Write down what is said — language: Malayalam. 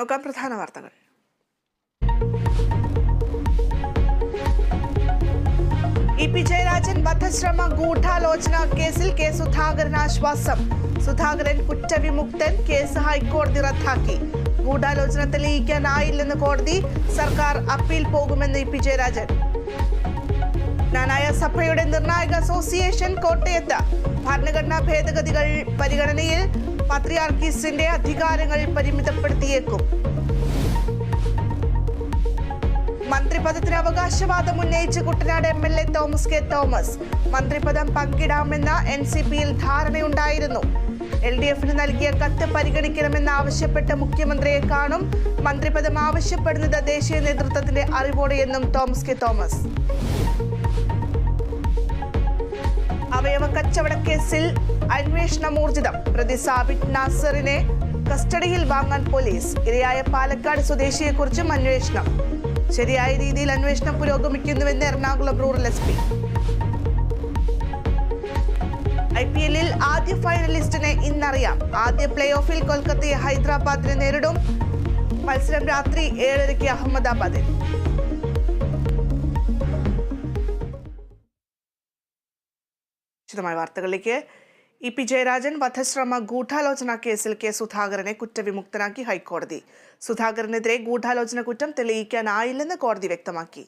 നോക്കാം പ്രധാന വാർത്തകൾ. ഇ.പി. ജയരാജൻ വധശ്രമ ഗൂഢാലോചന കേസിൽ കെ സുധാകരൻ ആശ്വാസം. സുധാകരൻ കുറ്റവിമുക്തൻ. കേസ് ഹൈക്കോടതി റദ്ദാക്കി. ഗൂഢാലോചന തെളിയിക്കാനായില്ലെന്ന് കോടതി. സർക്കാർ അപ്പീൽ പോകുമെന്ന് ഇ.പി. ജയരാജൻ. ജ്ഞാനായ സഭയുടെ നിർണായക അസോസിയേഷൻ കോട്ടയത്ത്. ഭരണഘടനാ ഭേദഗതികൾ പരിഗണനയിൽ. പാത്രിയാർക്കീസിന്റെ അധികാരങ്ങൾ പരിമിതപ്പെടുത്തിയേക്കും. മന്ത്രിപദത്തിന് അവകാശവാദം ഉന്നയിച്ച് കുട്ടനാട് എം.എൽ.എ. തോമസ് കെ തോമസ്. മന്ത്രിപദം പങ്കിടാമെന്ന എൻ.സി.പിയിൽ ധാരണയുണ്ടായിരുന്നു. എൽ.ഡി.എഫിന് നൽകിയ കത്ത് പരിഗണിക്കണമെന്നാവശ്യപ്പെട്ട് മുഖ്യമന്ത്രിയെ കാണും. മന്ത്രിപദം ആവശ്യപ്പെടുന്നത് ദേശീയ നേതൃത്വത്തിന്റെ അറിവോടെയെന്നും തോമസ് കെ തോമസ്. അവയവ കച്ചവട കേസിൽ അന്വേഷണം ഊർജിതം. പ്രതി സാബിത് നാസറിനെ കസ്റ്റഡിയിൽ വാങ്ങാൻ പോലീസ്. ഇരയായ പാലക്കാട് സ്വദേശിയെക്കുറിച്ചും അന്വേഷണം. ശരിയായ രീതിയിൽ അന്വേഷണം പുരോഗമിക്കുന്നുവെന്ന് എറണാകുളം റൂറൽ എസ്.പി. IPL-ൽ ആദ്യ ഫൈനലിസ്റ്റിനെ ഇന്നറിയാം. ആദ്യ പ്ലേ ഓഫിൽ കൊൽക്കത്തയെ ഹൈദരാബാദിനെ നേരിടും. മത്സരം രാത്രി 7:30 അഹമ്മദാബാദിൽ. വിശദമായ വാർത്തകളിലേക്ക്. ഇ.പി. ജയരാജൻ വധശ്രമ ഗൂഢാലോചന കേസിൽ കെ സുധാകരനെ കുറ്റവിമുക്തനാക്കി ഹൈക്കോടതി. സുധാകരനെതിരെ ഗൂഢാലോചന കുറ്റം തെളിയിക്കാനായില്ലെന്ന് കോടതി വ്യക്തമാക്കി.